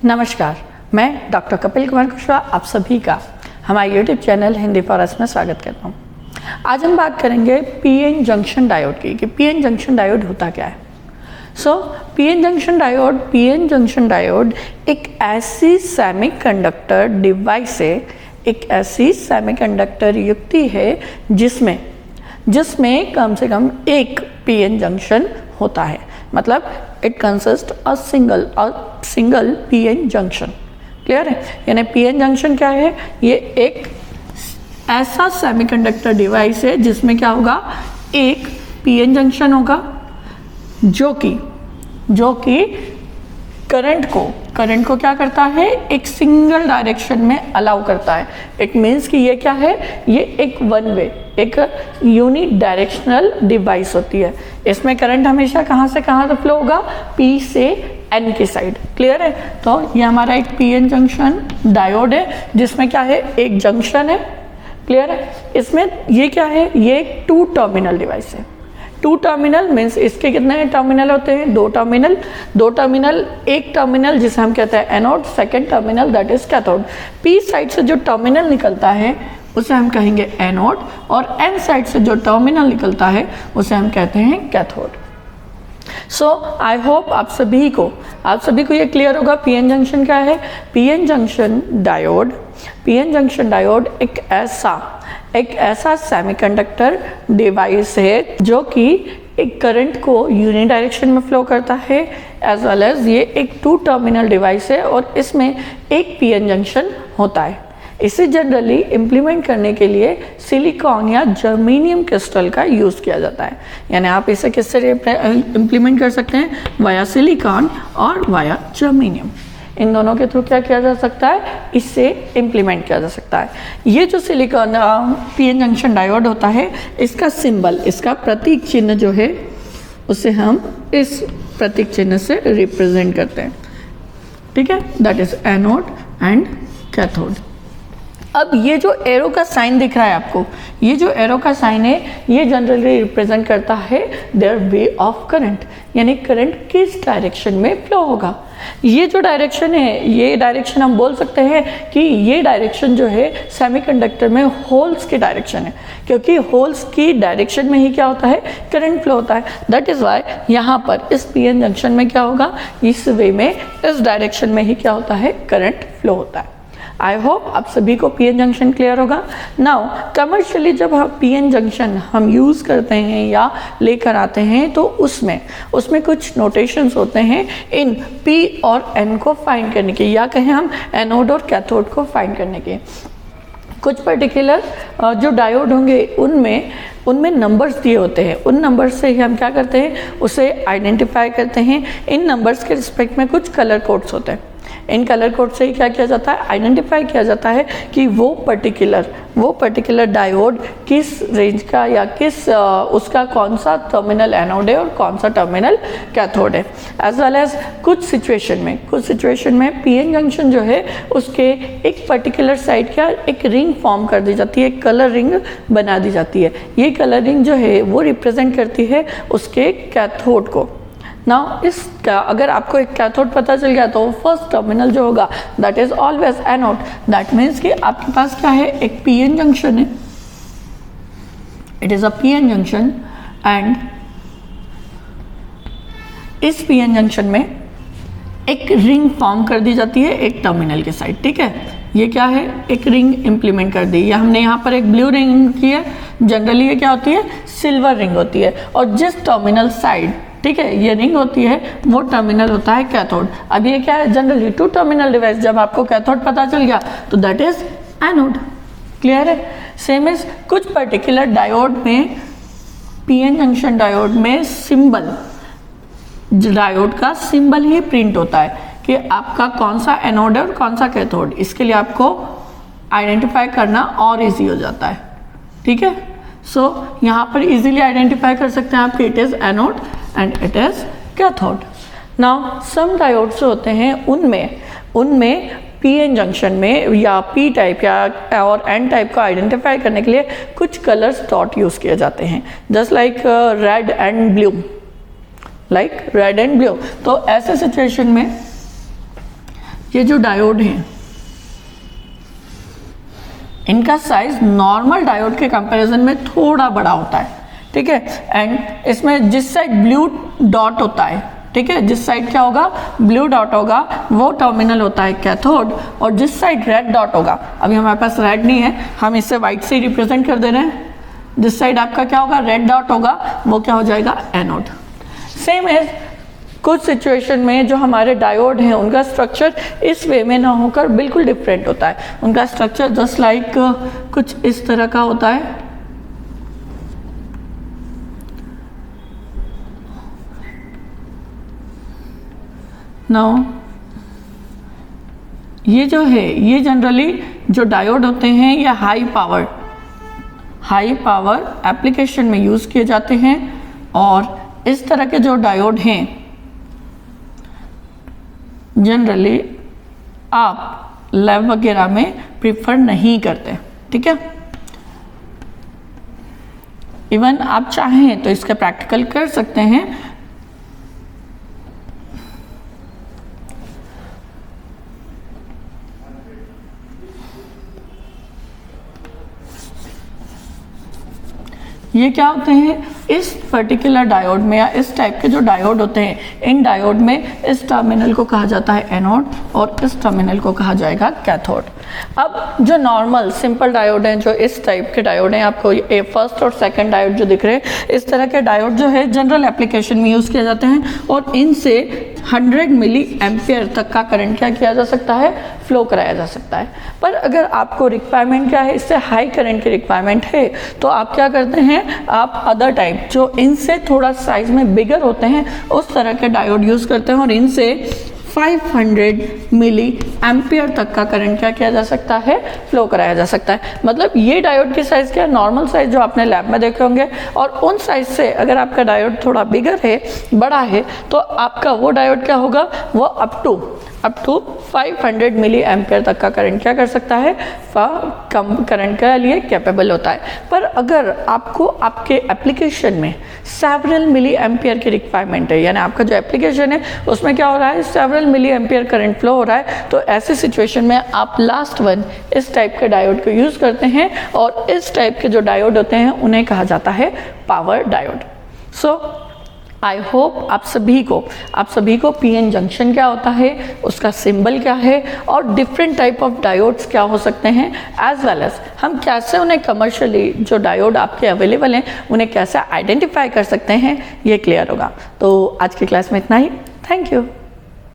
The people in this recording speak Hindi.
नमस्कार, मैं डॉक्टर कपिल कुमार कुशवाहा आप सभी का हमारे YouTube channel Hindi for us में स्वागत करता हूँ। आज हम बात करेंगे पीएन जंक्शन डायोड की कि पीएन जंक्शन डायोड होता क्या है। पीएन जंक्शन डायोड एक ऐसी सेमीकंडक्टर डिवाइस है, एक ऐसी सेमीकंडक्टर युक्ति है जिसमें कम से कम एक पीएन जंक्शन होता है। मतलब it consist a single PN junction. Clear है? यानी पीएन जंक्शन क्या है? ये एक ऐसा सेमीकंडक्टर डिवाइस है जिसमें क्या होगा, एक पीएन जंक्शन होगा जो कि करंट को क्या करता है, एक सिंगल डायरेक्शन में अलाउ करता है। इट मीन्स कि ये क्या है, ये एक वन वे, एक यूनि डायरेक्शनल डिवाइस होती है। इसमें करंट हमेशा कहाँ से कहाँ तक फ्लो होगा, पी से एन की साइड। क्लियर है? तो ये हमारा एक पीएन जंक्शन डायोड है जिसमें क्या है, एक जंक्शन है। क्लियर है? इसमें ये क्या है, ये एक 2 टर्मिनल डिवाइस है। 2 टर्मिनल मीन्स इसके कितने टर्मिनल होते हैं, 2 टर्मिनल। एक टर्मिनल जिसे हम कहते हैं anode, second terminal that is cathode. P side से जो टर्मिनल निकलता है उसे हम कहेंगे एनोड, और एन साइड से जो टर्मिनल निकलता है उसे हम कहते हैं कैथोड। आई होप आप सभी को ये क्लियर होगा पीएन जंक्शन क्या है। पीएन जंक्शन डायोड एक ऐसा सेमीकंडक्टर डिवाइस है जो कि एक करंट को यूनि डायरेक्शन में फ्लो करता है, एज वेल एज ये एक 2 टर्मिनल डिवाइस है और इसमें एक पीएन जंक्शन होता है। इसे जनरली इम्प्लीमेंट करने के लिए सिलिकॉन या जर्मेनियम क्रिस्टल का यूज़ किया जाता है। यानी आप इसे किससे इम्प्लीमेंट कर सकते हैं, वाया सिलिकॉन और वाया जर्मेनियम। इन दोनों के थ्रू क्या किया जा सकता है, इससे इम्प्लीमेंट किया जा सकता है। ये जो सिलिकॉन पीएन जंक्शन डायोड होता है, इसका सिंबल, इसका प्रतीक चिन्ह जो है उसे हम इस प्रतीक चिन्ह से रिप्रेजेंट करते हैं। ठीक है, that is anode and cathode. अब ये जो एरो का साइन दिख रहा है आपको, ये जो एरो का साइन है ये जनरली रिप्रेजेंट करता है देयर वे ऑफ करंट, यानी करंट किस डायरेक्शन में फ्लो होगा। ये जो डायरेक्शन है, ये डायरेक्शन हम बोल सकते हैं कि ये डायरेक्शन जो है सेमीकंडक्टर में होल्स की डायरेक्शन है, क्योंकि होल्स की डायरेक्शन में ही क्या होता है, करंट फ्लो होता है। दैट इज वाई यहाँ पर इस पीएन जंक्शन में क्या होगा, इस वे में, इस डायरेक्शन में ही क्या होता है, करंट फ्लो होता है। आई होप आप सभी को पीएन जंक्शन क्लियर होगा। नाउ कमर्शियली जब हम पीएन जंक्शन हम यूज़ करते हैं या लेकर आते हैं तो उसमें कुछ नोटेशंस होते हैं इन पी और एन को फाइंड करने के, या कहें हम एनोड और कैथोड को फाइंड करने के। कुछ पर्टिकुलर जो डायोड होंगे उनमें नंबर्स दिए होते हैं। उन नंबर्स से ही हम क्या करते हैं, उसे आइडेंटिफाई करते हैं। इन नंबर्स के रिस्पेक्ट में कुछ कलर कोड्स होते हैं। इन कलर कोड से ही क्या किया जाता है, आइडेंटिफाई किया जाता है कि वो पर्टिकुलर डायोड किस रेंज का या किस उसका कौन सा टर्मिनल एनोड है और कौन सा टर्मिनल कैथोड है। एज वेल एज कुछ सिचुएशन में पीएन जंक्शन जो है उसके एक पर्टिकुलर साइड का एक रिंग फॉर्म कर दी जाती है, एक कलर रिंग बना दी जाती है। ये कलर रिंग जो है वो रिप्रेजेंट करती है उसके कैथोड को। नाउ इसका अगर आपको एक कैथोड पता चल गया तो फर्स्ट टर्मिनल जो होगा that is always anode. That means कि आपके पास क्या है, एक पीएन जंक्शन है, it is a PN junction, and इस पीएन जंक्शन में एक रिंग फॉर्म कर दी जाती है एक टर्मिनल के साइड। ठीक है, ये क्या है, एक रिंग इंप्लीमेंट कर दी, या हमने यहाँ पर एक ब्लू रिंग की है। जनरली ये क्या होती है, सिल्वर रिंग होती है, और जिस टर्मिनल साइड, ठीक है, ये रिंग होती है वो टर्मिनल होता है कैथोड। अब ये क्या है, जनरली 2 टर्मिनल डिवाइस, जब आपको कैथोड पता चल गया तो दैट इज एनोड। क्लियर है? सेम इज कुछ पर्टिकुलर डायोड में, पीएन जंक्शन डायोड में सिंबल, डायोड का सिंबल ही प्रिंट होता है कि आपका कौन सा एनोड है और कौन सा कैथोड। इसके लिए आपको आइडेंटिफाई करना और ईजी हो जाता है। ठीक है, यहाँ पर इजीली आइडेंटिफाई कर सकते हैं आप कि it is anode and it is cathode. Now some diodes जो होते हैं उनमें पीएन जंक्शन में या पी टाइप या और एन टाइप को आइडेंटिफाई करने के लिए कुछ कलर्स डॉट यूज़ किए जाते हैं, just like red and blue, तो ऐसे सिचुएशन में ये जो डायोड हैं इनका साइज नॉर्मल डायोड के कंपैरिजन में थोड़ा बड़ा होता है, ठीक है। एंड इसमें जिस साइड ब्लू डॉट होता है, ठीक है, जिस साइड क्या होगा, ब्लू डॉट होगा, वो टर्मिनल होता है कैथोड, और जिस साइड रेड डॉट होगा, अभी हमारे पास रेड नहीं है, हम इसे व्हाइट से रिप्रेजेंट कर दे रहे हैं, जिस साइड आपका क्या होगा, रेड डॉट होगा, वो क्या हो जाएगा, एनोड। सेम है कुछ सिचुएशन में जो हमारे डायोड हैं उनका स्ट्रक्चर इस वे में ना होकर बिल्कुल डिफरेंट होता है। उनका स्ट्रक्चर जस्ट लाइक कुछ इस तरह का होता है। नाउ ये जो है, ये जनरली जो डायोड होते हैं ये हाई पावर एप्लीकेशन में यूज़ किए जाते हैं, और इस तरह के जो डायोड हैं जनरली आप लैब वगैरह में प्रिफर नहीं करते, ठीक है। इवन आप चाहें तो इसका प्रैक्टिकल कर सकते हैं, ये क्या होते हैं, इस पर्टिकुलर डायोड में या इस टाइप के जो डायोड होते हैं, इन डायोड में इस टर्मिनल को कहा जाता है एनोड और इस टर्मिनल को कहा जाएगा कैथोड। अब जो नॉर्मल सिंपल डायोड हैं, जो इस टाइप के डायोड हैं, आपको ये फर्स्ट और सेकंड डायोड जो दिख रहे हैं, इस तरह के डायोड जो है जनरल एप्लीकेशन में यूज़ किए जाते हैं, और इनसे 100 मिली एम्पियर तक का करंट क्या किया जा सकता है, फ्लो कराया जा सकता है। पर अगर आपको रिक्वायरमेंट क्या है, इससे हाई करंट की रिक्वायरमेंट है, तो आप क्या करते हैं, आप अदर टाइप जो इनसे थोड़ा साइज में बिगर होते हैं उस तरह के डायोड यूज़ करते हैं, और इनसे 500 मिली एम्पियर तक का करंट क्या किया जा सकता है, फ्लो कराया जा सकता है। मतलब ये डायोड की साइज़ क्या है, नॉर्मल साइज़ जो आपने लैब में देखे होंगे, और उन साइज़ से अगर आपका डायोड थोड़ा बिगर है, बड़ा है, तो आपका वो डायोड क्या होगा, वो अप टू 500 मिली एम्पियर तक का करंट क्या कर सकता है, कम करंट के लिए कैपेबल होता है। पर अगर आपको आपके एप्लीकेशन में सेवरल मिली एम्पियर की रिक्वायरमेंट है, यानी आपका जो एप्लीकेशन है उसमें क्या हो रहा है, several milli ampere current flow हो रहा है, तो ऐसे सिचुएशन में आप लास्ट वन इस टाइप के डायोड को यूज़ करते हैं, और इस टाइप के जो डायोड होते हैं उन्हें कहा जाता है power diode. So I hope आप सभी को पीएन जंक्शन क्या होता है, उसका सिंबल क्या है, और डिफरेंट टाइप ऑफ डायोड्स क्या हो सकते हैं, एज वेल एज हम कैसे उन्हें कमर्शियली जो डायोड आपके अवेलेबल हैं उन्हें कैसे आइडेंटिफाई कर सकते हैं, ये क्लियर होगा। तो आज की क्लास में इतना ही। Thank you.